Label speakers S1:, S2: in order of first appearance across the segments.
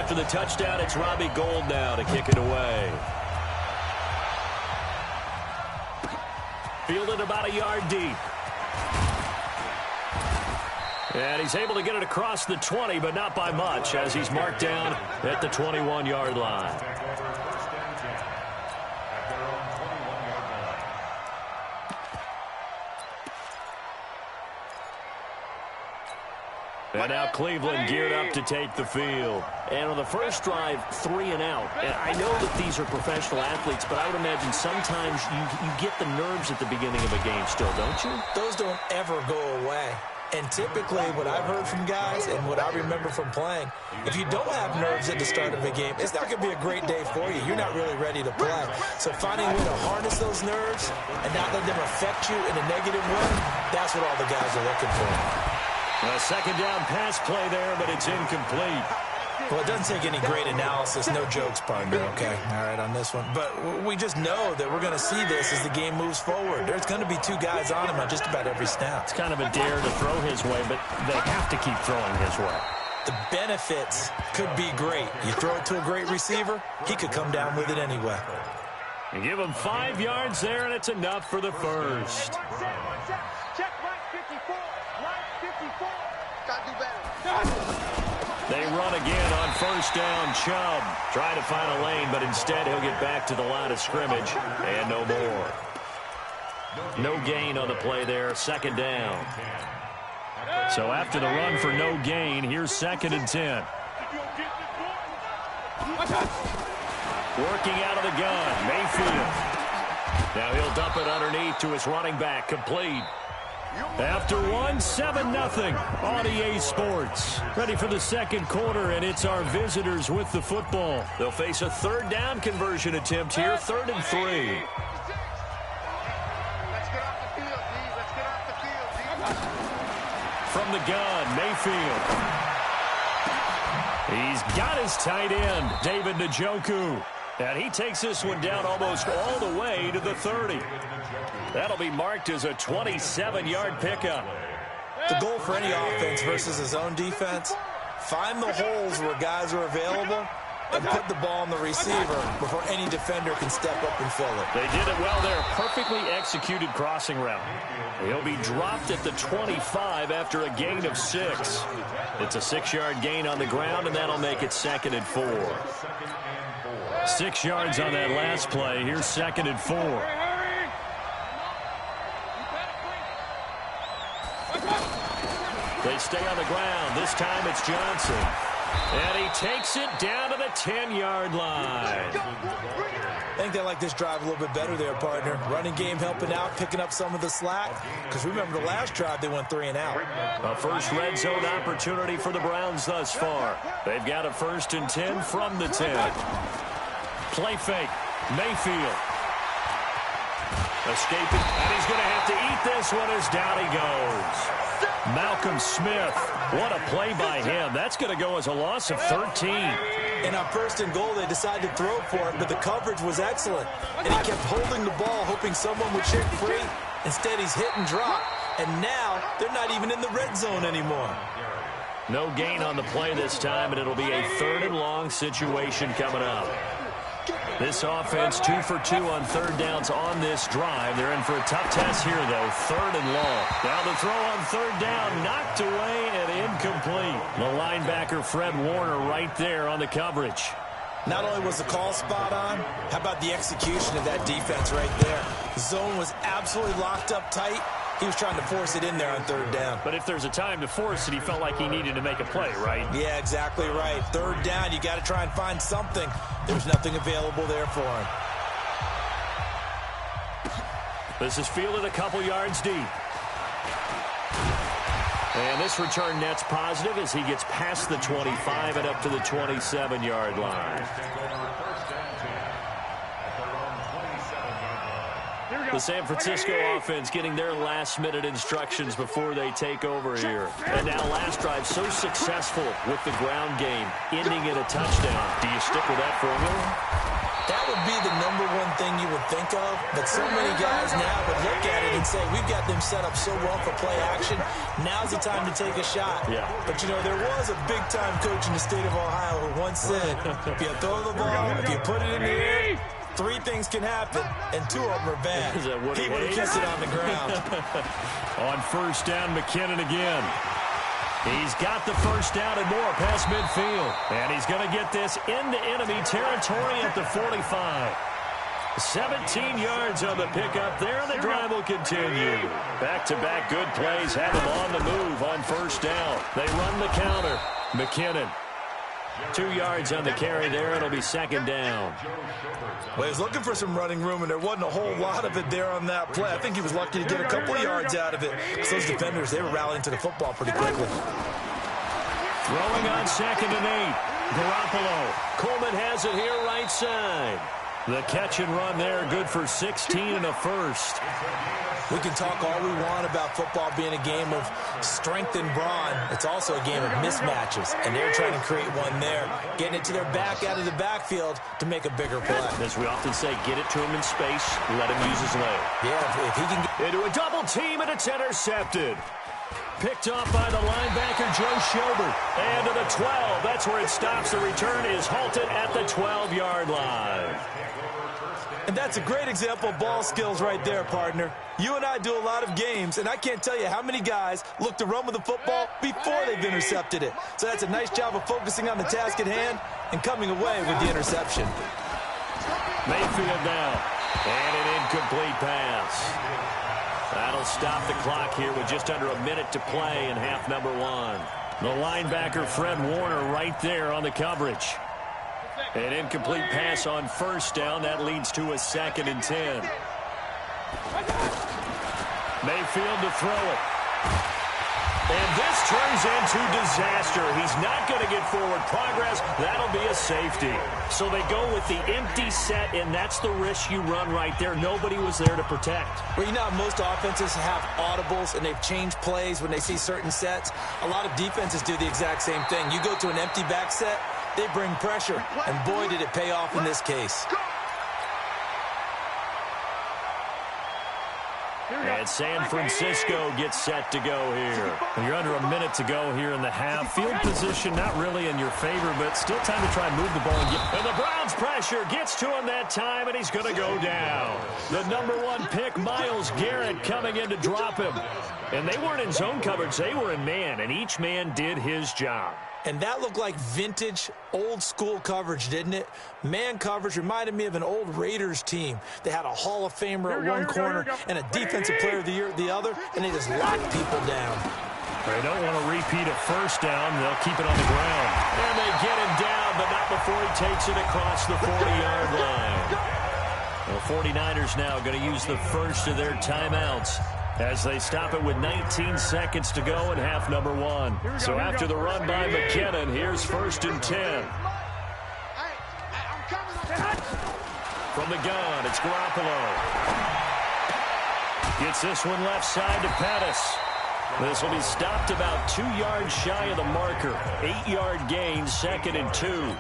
S1: after the touchdown, it's Robbie Gould now to kick it away. Fielded about a yard deep. And he's able to get it across the 20, but not by much, as he's marked down at the 21-yard line. And now Cleveland geared up to take the field. And on the first drive, 3 and out. And I know that these are professional athletes, but I would imagine sometimes you get the nerves at the beginning of a game still, don't you?
S2: Those don't ever go away. And typically what I've heard from guys and what I remember from playing, if you don't have nerves at the start of a game, it's not going to be a great day for you. You're not really ready to play. So finding a way to harness those nerves and not let them affect you in a negative way, that's what all the guys are looking for.
S1: A second down pass play there, but it's incomplete.
S2: Well, it doesn't take any great analysis. No jokes, partner, okay? All right, on this one. But we just know that we're going to see this as the game moves forward. There's going to be 2 guys on him on just about every snap.
S1: It's kind of a dare to throw his way, but they have to keep throwing his way.
S2: The benefits could be great. You throw it to a great receiver, he could come down with it anyway.
S1: You give him 5 yards there, and it's enough for the first.
S3: Check right 54. Right 54. Got to do better.
S1: They run again on first down. Chubb trying to find a lane, but instead he'll get back to the line of scrimmage, and no more. No gain on the play there, second down. So after the run for no gain, here's 2nd and 10. Working out of the gun, Mayfield. Now he'll dump it underneath to his running back, complete. After 1, 7-0 on EA Sports. Ready for the second quarter, and it's our visitors with the football. They'll face a third down conversion attempt here, 3rd and 3.
S3: Let's get off the field, D. Let's get off the field, D.
S1: From the gun, Mayfield. He's got his tight end, David Njoku. And he takes this one down almost all the way to the 30. That'll be marked as a 27-yard pickup.
S2: The goal for any offense versus his own defense, find the holes where guys are available and put the ball on the receiver before any defender can step up and fill it.
S1: They did it well there. Perfectly executed crossing route. He'll be dropped at the 25 after a gain of 6. It's a 6-yard gain on the ground, and that'll make it 2nd and 4. 6 yards on that last play. Here's 2nd and 4. They stay on the ground. This time it's Johnson. And he takes it down to the 10-yard line.
S2: I think they like this drive a little bit better there, partner. Running game helping out, picking up some of the slack. Because remember the last drive, they went 3 and out.
S1: A first red zone opportunity for the Browns thus far. They've got a 1st and 10 from the 10. Play fake. Mayfield. Escaping. And he's going to have to eat this one as down he goes. Malcolm Smith. What a play by him. That's going to go as a loss of 13.
S2: And on 1st and goal, they decided to throw for it, but the coverage was excellent. And he kept holding the ball, hoping someone would shake free. Instead, he's hit and drop. And now, they're not even in the red zone anymore.
S1: No gain on the play this time, and it'll be a 3rd and long situation coming up. This offense 2 for 2 on 3rd downs on this drive. They're in for a tough test here, though. 3rd and long. Now the throw on 3rd down, knocked away and incomplete. The linebacker, Fred Warner, right there on the coverage.
S2: Not only was the call spot on, how about the execution of that defense right there? The zone was absolutely locked up tight. He was trying to force it in there on 3rd down.
S1: But if there's a time to force it, he felt like he needed to make a play, right?
S2: Yeah, exactly right. 3rd down, you got to try and find something. There's nothing available there for him.
S1: This is fielded a couple yards deep. And this return net's positive as he gets past the 25 and up to the 27-yard line. The San Francisco offense getting their last-minute instructions before they take over here. And now last drive so successful with the ground game, ending in a touchdown. Do you stick with that formula?
S2: That would be the #1 thing you would think of, but so many guys now would look at it and say, we've got them set up so well for play action, now's the time to take a shot.
S1: Yeah.
S2: But, you know, there was a big-time coach in the state of Ohio who once said, if you throw the ball, if you put it in the air, 3 things can happen, and 2 of them are bad. He would have kissed it on the ground.
S1: On first down, McKinnon again. He's got the first down and more past midfield. And he's going to get this into enemy territory at the 45. 17 yards on the pickup there, and the drive will continue. Back-to-back good plays have him on the move on first down. They run the counter. McKinnon. 2 yards on the carry there. It'll be second down.
S2: Well, he was looking for some running room, and there wasn't a whole lot of it there on that play. I think he was lucky to get a couple of yards out of it. So those defenders, they were rallying to the football pretty quickly.
S1: Throwing on 2nd and 8. Garoppolo. Coleman has it here right side. The catch and run there, good for 16 and a first.
S2: We can talk all we want about football being a game of strength and brawn. It's also a game of mismatches, and they're trying to create one there, getting it to their back out of the backfield to make a bigger play.
S1: As we often say, get it to him in space, let him use his leg.
S2: Yeah, if he can get
S1: into a double team, and it's intercepted. Picked off by the linebacker, Joe Schobert. And to the 12. That's where it stops. The return is halted at the 12-yard line.
S2: And that's a great example of ball skills right there, partner. You and I do a lot of games, and I can't tell you how many guys look to run with the football before they've intercepted it. So that's a nice job of focusing on the task at hand and coming away with the interception.
S1: Mayfield down. And an incomplete pass. That'll stop the clock here with just under a minute to play in half number 1. The linebacker, Fred Warner, right there on the coverage. An incomplete pass on first down. That leads to a 2nd and 10. Mayfield to throw it. And this turns into disaster. He's not going to get forward progress. That'll be a safety. So they go with the empty set, and that's the risk you run right there. Nobody was there to protect.
S2: Well, you know how most offenses have audibles, and they've changed plays when they see certain sets. A lot of defenses do the exact same thing. You go to an empty back set, they bring pressure, and boy, did it pay off in this case.
S1: And San Francisco gets set to go here. You're under a minute to go here in the half. Field position not really in your favor, but still time to try and move the ball. And the Browns pressure gets to him that time, and he's going to go down. The #1 pick, Myles Garrett, coming in to drop him. And they weren't in zone coverage. They were in man, and each man did his job.
S2: And that looked like vintage, old-school coverage, didn't it? Man coverage reminded me of an old Raiders team. They had a Hall of Famer at one corner and a Defensive Player of the Year at the other, and they just locked people down.
S1: They don't want to repeat a first down. They'll keep it on the ground. And they get him down, but not before he takes it across the 40-yard line. The 49ers now going to use the first of their timeouts as they stop it with 19 seconds to go in half number 1. So after the run by McKinnon, here's 1st and 10. From the gun, it's Garoppolo. Gets this one left side to Pettis. This will be stopped about 2 yards shy of the marker. 8-yard gain, 2nd and 2.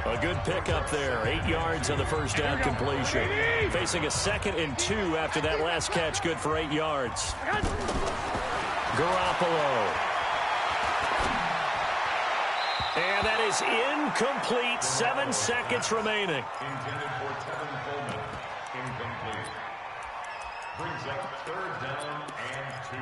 S1: A good pickup there. 8 yards on the first down completion. Facing a 2nd and 2 after that last catch. Good for 8 yards. Garoppolo. And that is incomplete. 7 seconds remaining.
S4: Intended for Tevin Coleman. Incomplete. Brings up 3rd down and 2.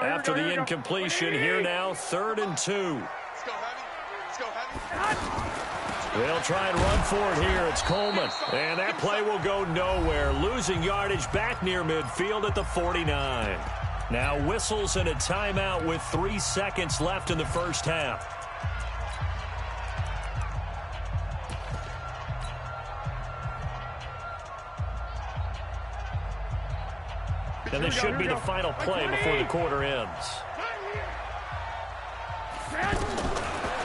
S1: After the incompletion, here now, 3rd and 2.
S3: Let's go, Heavy. Let's go, Heavy.
S1: They'll try and run for it here. It's Coleman. And that play will go nowhere. Losing yardage back near midfield at the 49. Now whistles and a timeout with 3 seconds left in the first half. And this should be the final play before the quarter ends.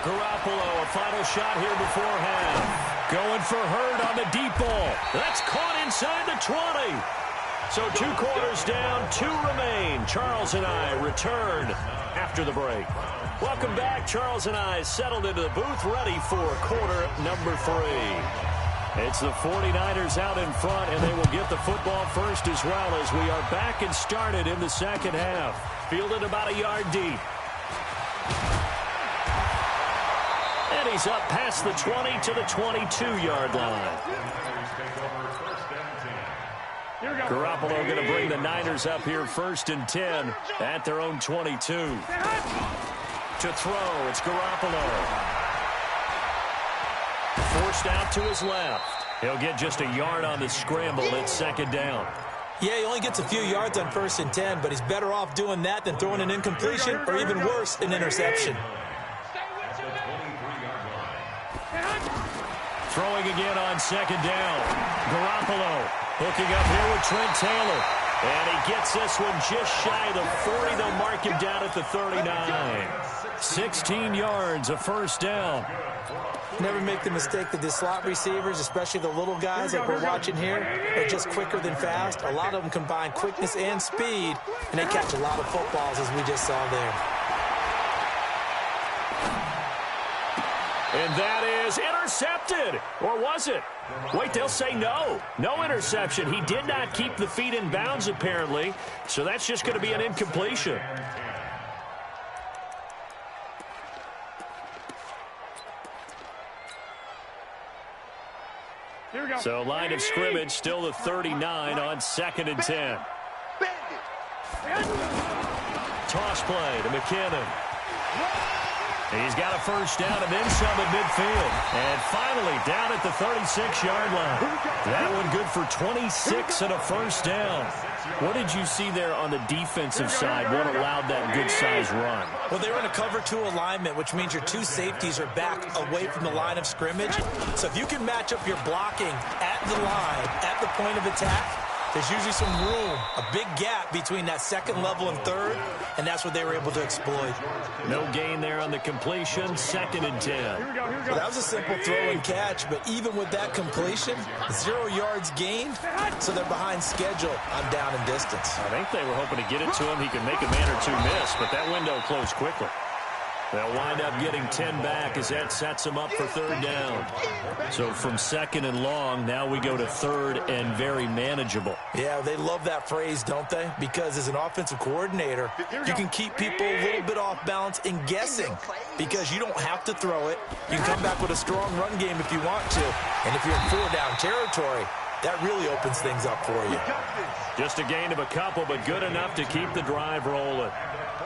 S1: Garoppolo, a final shot here before half. Going for Hurd on the deep ball. That's caught inside the 20. So 2 quarters down, 2 remain. Charles and I return after the break. Welcome back. Charles and I settled into the booth, ready for quarter number 3. It's the 49ers out in front, and they will get the football first as well as we are back and started in the second half. Fielded about a yard deep. And he's up past the 20 to the 22-yard line. Garoppolo going to bring the Niners up here 1st and 10 at their own 22. To throw, it's Garoppolo. Forced out to his left. He'll get just a yard on the scramble. It's 2nd down.
S2: Yeah, he only gets a few yards on 1st and 10, but he's better off doing that than throwing an incompletion or even worse, an interception.
S1: Throwing again on 2nd down. Garoppolo hooking up here with Trent Taylor. And he gets this one just shy of the 40. They'll mark him down at the 39. 16 yards, a 1st down.
S2: Never make the mistake that the slot receivers, especially the little guys like we're watching here, are just quicker than fast. A lot of them combine quickness and speed, and they catch a lot of footballs, as we just saw there.
S1: And that is intercepted. Or was it? Wait, they'll say no. No interception. He did not keep the feet in bounds, apparently. So that's just going to be an incompletion. So line of scrimmage still the 39 on 2nd and 10. Toss play to McKinnon. He's got a 1st down and then some at midfield. And finally down at the 36-yard line. That one good for 26 and a 1st down. What did you see there on the defensive side? What allowed that good-sized run?
S2: Well, they were in a cover 2 alignment, which means your 2 safeties are back away from the line of scrimmage. So if you can match up your blocking at the line, at the point of attack, there's usually some room, a big gap between that 2nd level and 3rd, and that's what they were able to exploit.
S1: No gain there on the completion, 2nd and 10.
S2: Well, that was a simple throw and catch, but even with that completion, 0 yards gained, so they're behind schedule on down and distance.
S1: I think they were hoping to get it to him. He could make a man or 2 miss, but that window closed quickly. They'll wind up getting 10 back as that sets them up for 3rd down. So from 2nd and long, now we go to 3rd and very manageable.
S2: Yeah, they love that phrase, don't they? Because as an offensive coordinator, you can keep people a little bit off balance and guessing because you don't have to throw it. You can come back with a strong run game if you want to. And if you're in 4-down territory, that really opens things up for you.
S1: Just a gain of a couple, but good enough to keep the drive rolling.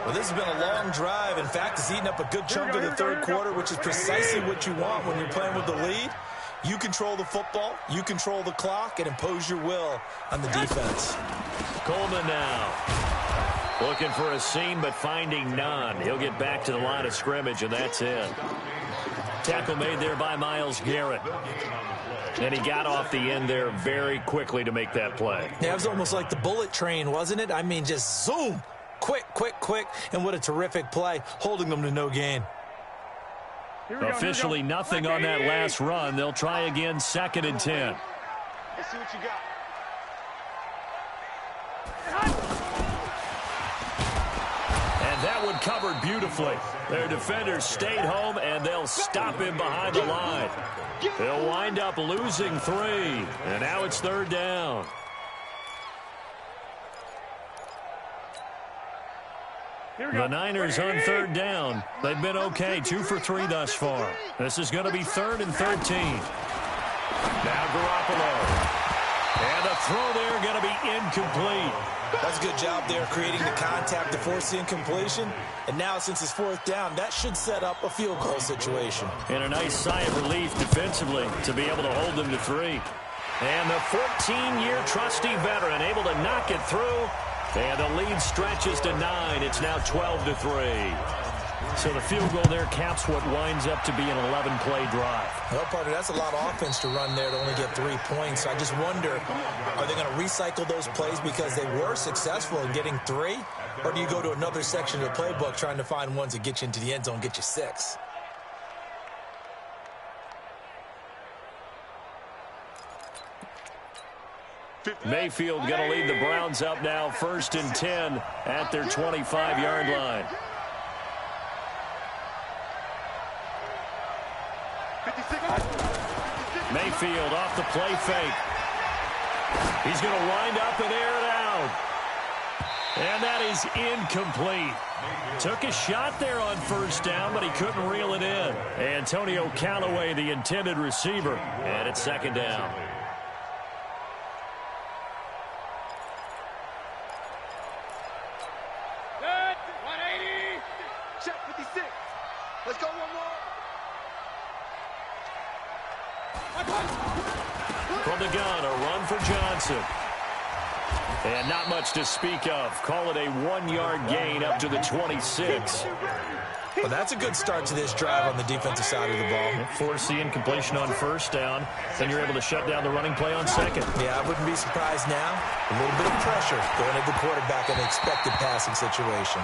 S2: Well, this has been a long drive. In fact, it's eaten up a good chunk of the 3rd quarter, which is precisely what you want when you're playing with the lead. You control the football, you control the clock, and impose your will on the defense.
S1: Coleman now. Looking for a seam, but finding none. He'll get back to the line of scrimmage, and that's it. Tackle made there by Myles Garrett. And he got off the end there very quickly to make that play.
S2: Yeah, it was almost like the bullet train, wasn't it? I mean, just zoom. Quick, quick, quick. And what a terrific play, holding them to no gain.
S1: Officially nothing on that last run. They'll try again, 2nd and 10.
S3: Let's see what you got.
S1: And that one covered beautifully. Their defenders stayed home, and they'll stop him behind the line. They'll wind up losing 3. And now it's 3rd down. The Niners on 3rd down. They've been okay, 2 for 3 thus far. This is going to be 3rd and 13. Now Garoppolo. And the throw there going to be incomplete.
S2: That's a good job there creating the contact to force the incompletion. And now since it's 4th down, that should set up a field goal situation.
S1: And a nice sigh of relief defensively to be able to hold them to 3. And the 14-year trusty veteran able to knock it through. And the lead stretches to 9. It's now 12-3. So the field goal there caps what winds up to be an 11-play drive.
S2: Well, partner, that's a lot of offense to run there to only get 3 points. I just wonder, are they going to recycle those plays because they were successful in getting 3? Or do you go to another section of the playbook trying to find ones that get you into the end zone, get you 6?
S1: Mayfield going to lead the Browns up now 1st and 10 at their 25-yard line.
S3: 56.
S1: Mayfield off the play fake. He's going to wind up and air it out. And that is incomplete. Took a shot there on 1st down, but he couldn't reel it in. Antonio Callaway, the intended receiver, and it's 2nd down.
S3: Good. 180. Check 56. Let's go one more.
S1: From the gun, a run for Johnson. And not much to speak of. Call it a 1-yard gain up to the 26.
S2: Well, that's a good start to this drive on the defensive side of the ball.
S1: Force the incompletion on 1st down. Then you're able to shut down the running play on 2nd.
S2: Yeah, I wouldn't be surprised now. A little bit of pressure going at the quarterback in an expected passing situation.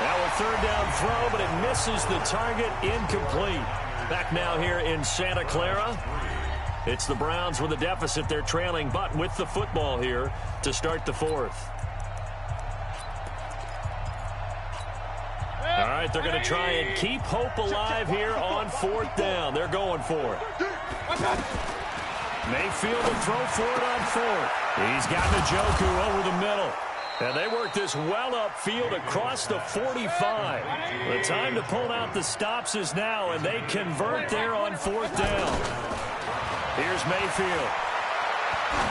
S1: Now a 3rd down throw, but it misses the target, incomplete. Back now here in Santa Clara. It's the Browns with a deficit. They're trailing, but with the football here to start the 4th. All right, they're going to try and keep hope alive here on 4th down. They're going for it. Mayfield will throw for it on 4th. He's got Njoku over the middle. And they work this well upfield across the 45. The time to pull out the stops is now, and they convert there on 4th down. Here's Mayfield.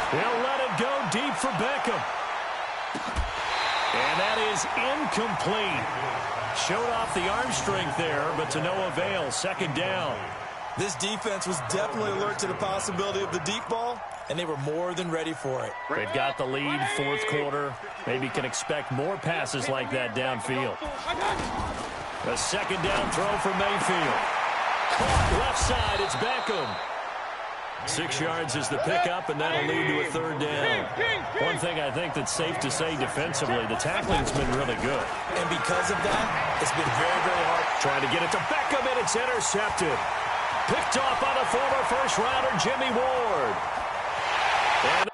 S1: He'll let it go deep for Beckham. And that is incomplete. Showed off the arm strength there, but to no avail. 2nd down.
S2: This defense was definitely alert to the possibility of the deep ball, and they were more than ready for it.
S1: They've got the lead, 4th quarter. Maybe can expect more passes like that downfield. A 2nd down throw for Mayfield. Caught left side, it's Beckham. 6 yards is the pickup, and that'll lead to a 3rd down. One thing I think that's safe to say defensively, the tackling's been really good.
S2: And because of that, it's been very, very hard.
S1: Trying to get it to Beckham, and it's intercepted. Picked off by the former 1st-rounder, Jimmy Ward. And